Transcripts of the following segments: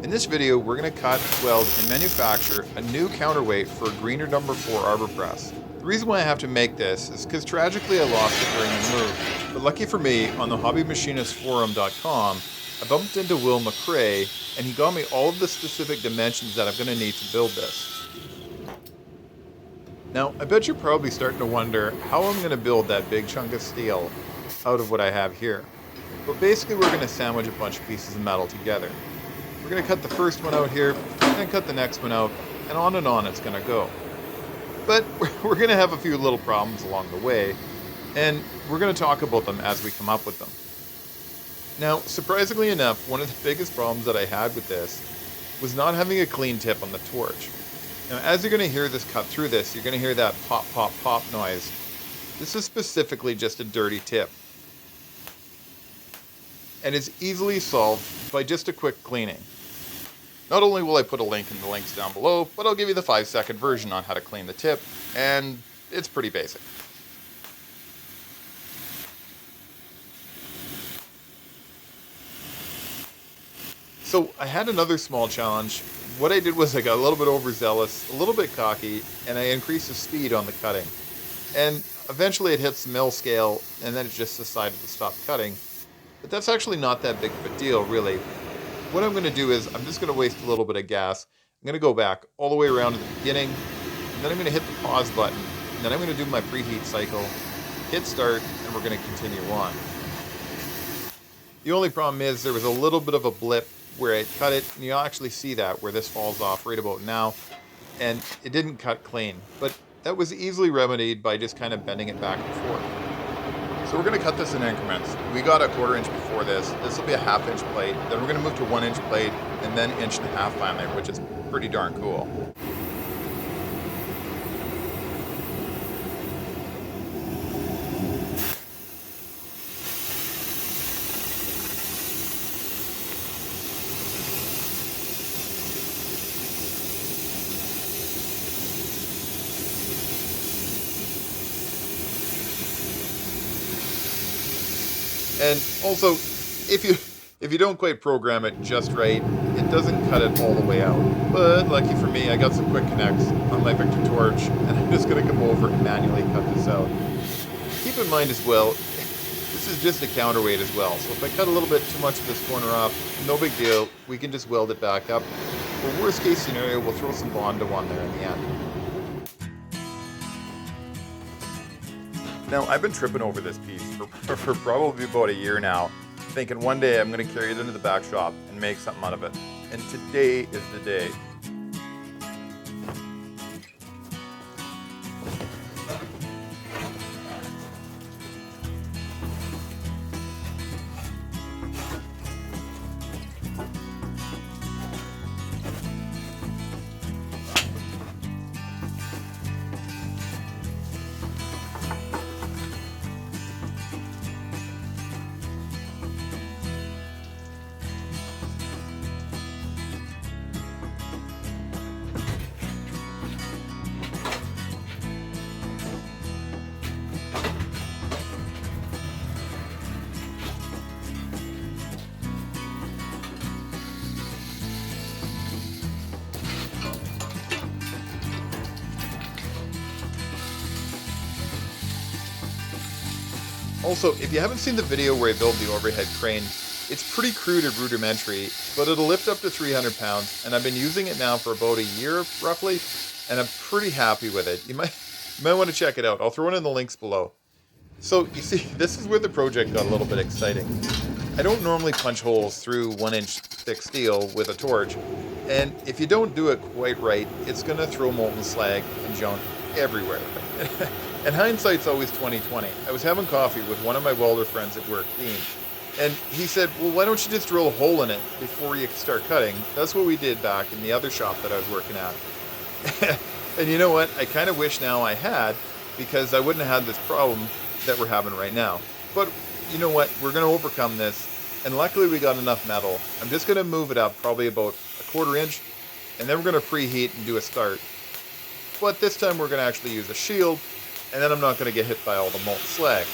In this video, we're going to cut, weld, and manufacture a new counterweight for a Greenard No. 4 Arbour press. The reason why I have to make this is because tragically I lost it during the move, but lucky for me, on the hobbymachinistforum.com, I bumped into Will McRae, and he got me all of the specific dimensions that I'm going to need to build this. Now, I bet you're probably starting to wonder how I'm going to build that big chunk of steel out of what I have here. But basically, we're going to sandwich a bunch of pieces of metal together. We're going to cut the first one out here, then cut the next one out, and on it's going to go. But we're going to have a few little problems along the way, and we're going to talk about them as we come up with them. Now, surprisingly enough, one of the biggest problems that I had with this was not having a clean tip on the torch. Now, as you're going to hear this cut through this, you're going to hear that pop, pop, pop noise. This is specifically just a dirty tip, and is easily solved by just a quick cleaning. Not only will I put a link in the links down below, but I'll give you the 5-second version on how to clean the tip, and it's pretty basic. So I had another small challenge. What I did was I got a little bit overzealous, a little bit cocky, and I increased the speed on the cutting. And eventually it hits the mill scale, and then it just decided to stop cutting. But that's actually not that big of a deal, really. What I'm going to do is I'm just going to waste a little bit of gas. I'm going to go back all the way around to the beginning, and then I'm going to hit the pause button, and then I'm going to do my preheat cycle, hit start, and we're going to continue on. The only problem is there was a little bit of a blip where I cut it, and you'll actually see that where this falls off right about now, and it didn't cut clean, but that was easily remedied by just kind of bending it back and forth. So we're going to cut this in increments. We got a 1/4 inch before this. This will be a 1/2 inch plate. Then we're going to move to 1 inch plate, and then 1.5 inches finally, which is pretty darn cool. And also, if you don't quite program it just right, it doesn't cut it all the way out. But lucky for me, I got some quick connects on my Victor torch, and I'm just going to come over and manually cut this out. Keep in mind as well, this is just a counterweight as well. So if I cut a little bit too much of this corner off, no big deal. We can just weld it back up. For worst case scenario, we'll throw some Bondo on there in the end. Now, I've been tripping over this piece for probably about a year now, thinking one day I'm going to carry it into the back shop and make something out of it. And today is the day. Also, if you haven't seen the video where I build the overhead crane, it's pretty crude and rudimentary, but it'll lift up to 300 pounds, and I've been using it now for about a year, roughly, and I'm pretty happy with it. You might want to check it out. I'll throw it in the links below. So, you see, this is where the project got a little bit exciting. I don't normally punch holes through 1 inch thick steel with a torch, and if you don't do it quite right, it's going to throw molten slag and junk everywhere. And hindsight's always 20/20. I was having coffee with one of my welder friends at work, Dean, and he said, well, why don't you just drill a hole in it before you start cutting? That's what we did back in the other shop that I was working at. And you know what? I kind of wish now I had, because I wouldn't have had this problem that we're having right now. But you know what? We're going to overcome this, and luckily we got enough metal. I'm just going to move it up probably about a 1/4 inch, and then we're going to preheat and do a start. But this time we're going to actually use a shield, and then I'm not going to get hit by all the molten slag.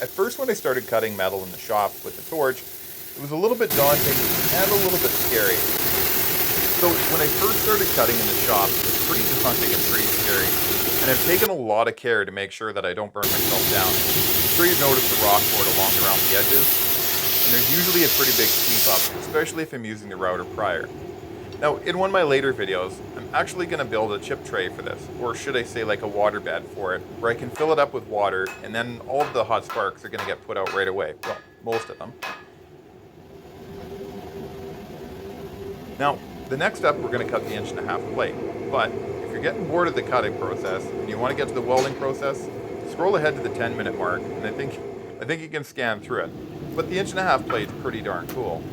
At first when I started cutting metal in the shop with the torch, it was a little bit daunting and a little bit scary. So when I first started cutting in the shop, it was pretty daunting and pretty scary. And I've taken a lot of care to make sure that I don't burn myself down. I'm sure you've noticed the rock board along around the edges, and there's usually a pretty big sweep up, especially if I'm using the router prior. Now, in one of my later videos, I'm actually going to build a chip tray for this, or should I say like a water bed for it, where I can fill it up with water, and then all of the hot sparks are going to get put out right away. Well, most of them. Now, the next step, we're going to cut the 1.5" plate, but if you're getting bored of the cutting process, and you want to get to the welding process, scroll ahead to the 10-minute mark, and I think you can scan through it. But the 1.5" plate's pretty darn cool.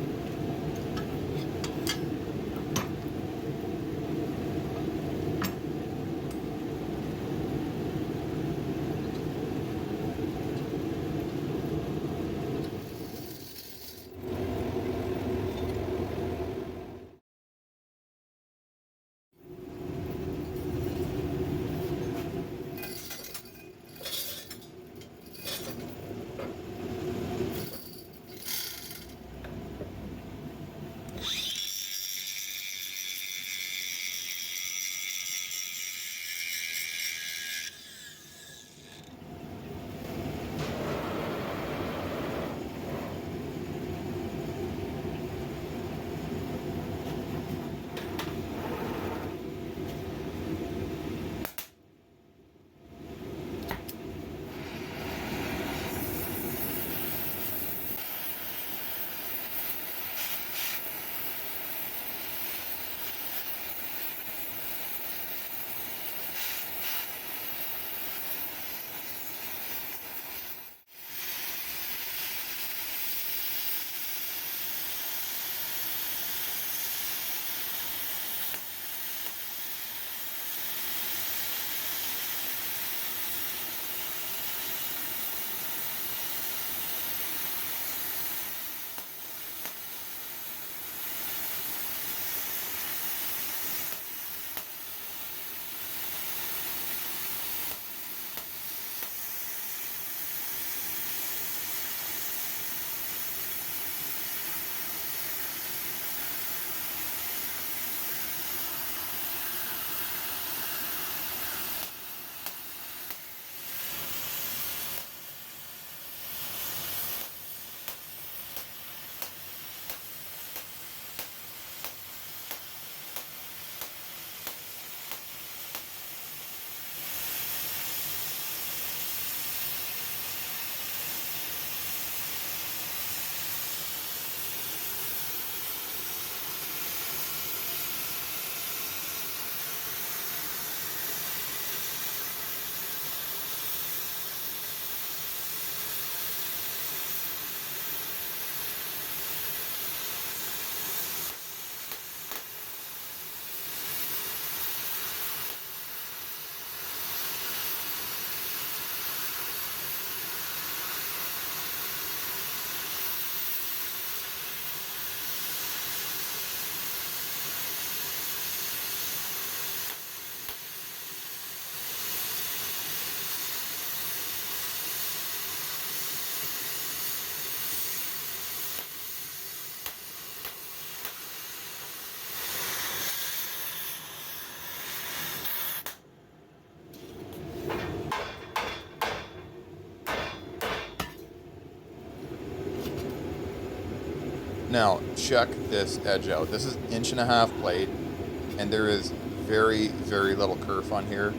Now, check this edge out. This is 1.5" plate, and there is very, very little kerf on here.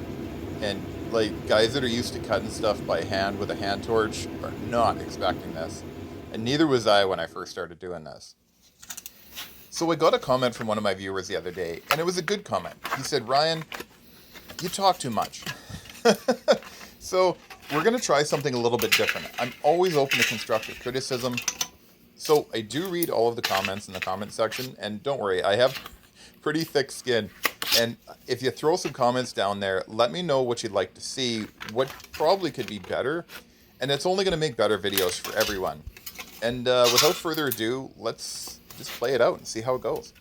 And like guys that are used to cutting stuff by hand with a hand torch are not expecting this. And neither was I when I first started doing this. So I got a comment from one of my viewers the other day, and it was a good comment. He said, "Ryan, you talk too much." So we're going to try something a little bit different. I'm always open to constructive criticism. So I do read all of the comments in the comment section, and don't worry, I have pretty thick skin. And if you throw some comments down there, let me know what you'd like to see, what probably could be better, and it's only going to make better videos for everyone. And without further ado, let's just play it out and see how it goes.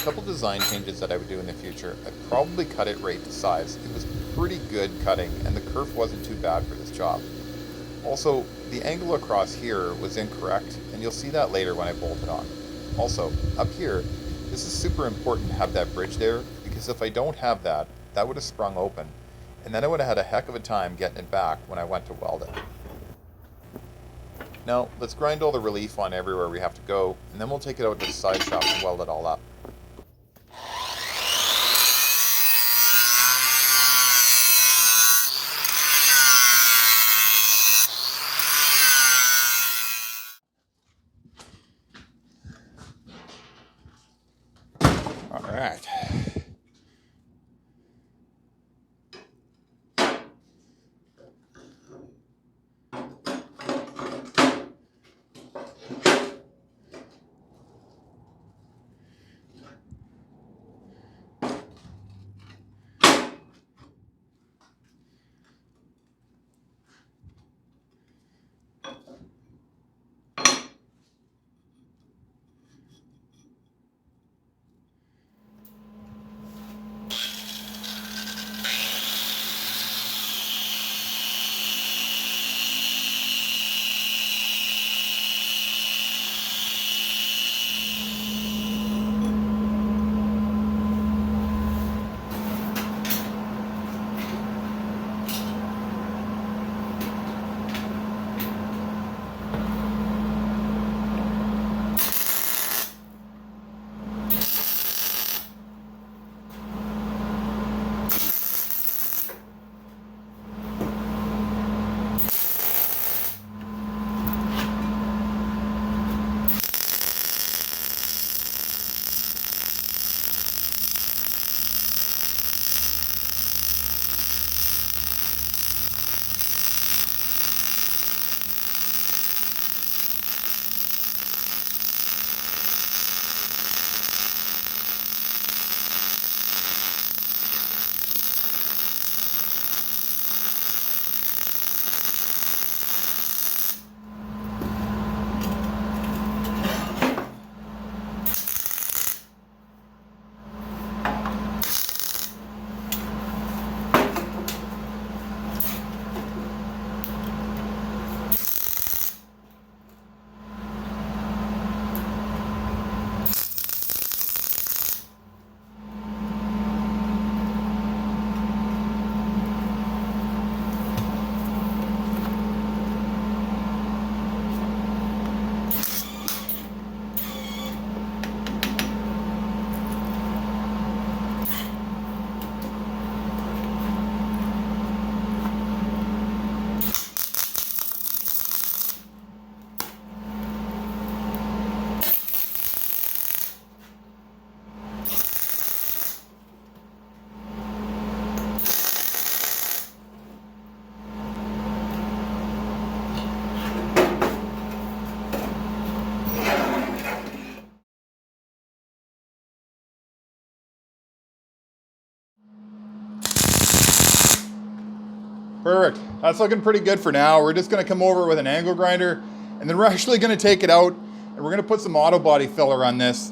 couple design changes that I would do in the future. I'd probably cut it right to size. It was pretty good cutting, and the kerf wasn't too bad for this job. Also, the angle across here was incorrect, and you'll see that later when I bolt it on. Also, up here, this is super important to have that bridge there, because if I don't have that, that would have sprung open, and then I would have had a heck of a time getting it back when I went to weld it. Now, let's grind all the relief on everywhere we have to go, and then we'll take it out to the side shop and weld it all up. All right. Perfect. That's looking pretty good for now. We're just going to come over with an angle grinder, and then we're actually going to take it out, and we're going to put some auto body filler on this.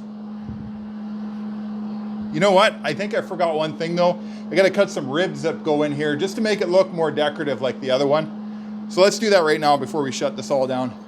You know what? I think I forgot one thing though. I got to cut some ribs that go in here just to make it look more decorative like the other one. So let's do that right now before we shut this all down.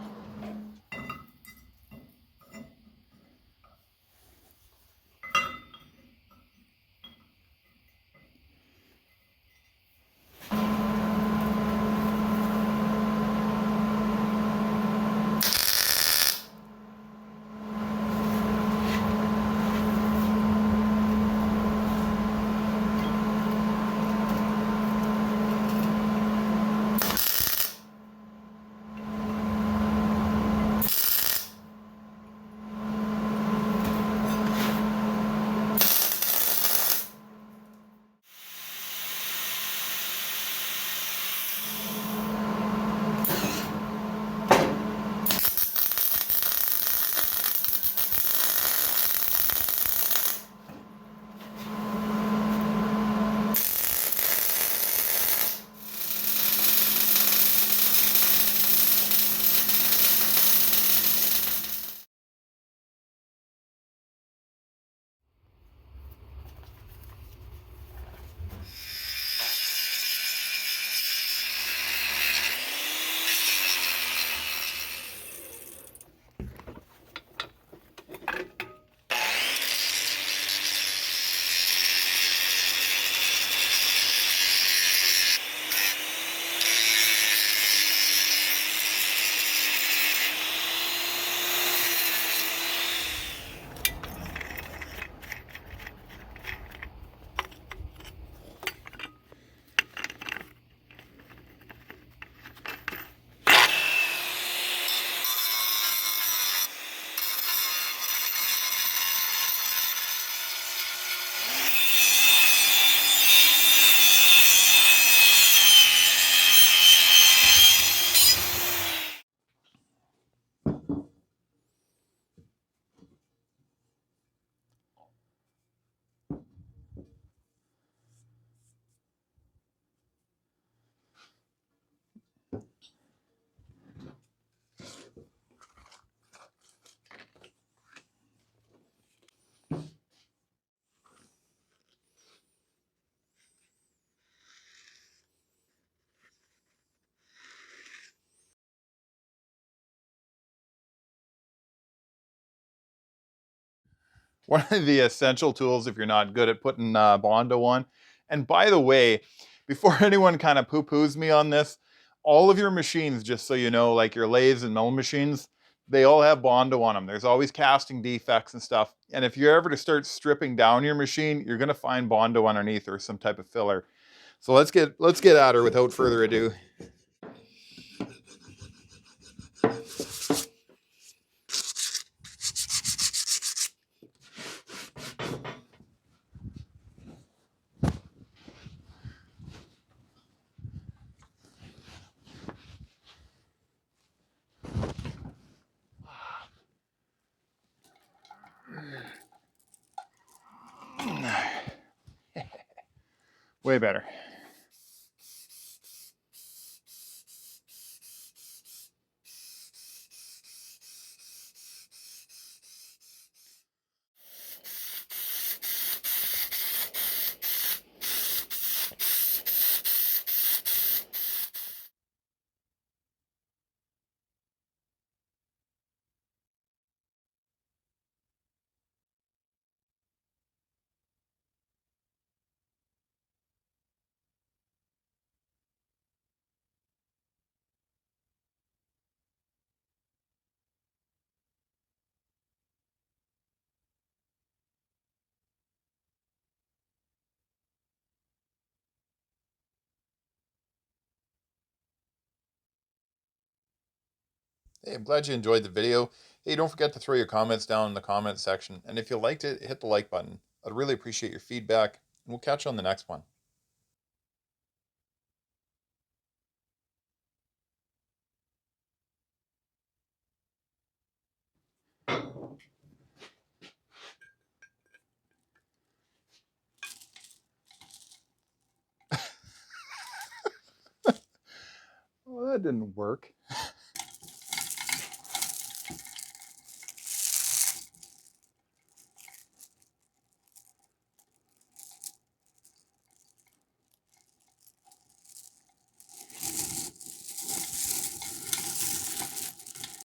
one of the essential tools if you're not good at putting Bondo on. And by the way, before anyone kind of poo-poos me on this, all of your machines, just so you know, like your lathes and mill machines, they all have Bondo on them. There's always casting defects and stuff. And if you're ever to start stripping down your machine, you're going to find Bondo underneath or some type of filler. So let's get at her without further ado. Way better. Hey, I'm glad you enjoyed the video. Hey, don't forget to throw your comments down in the comments section. And if you liked it, hit the like button. I'd really appreciate your feedback. And we'll catch you on the next one. Well, that didn't work.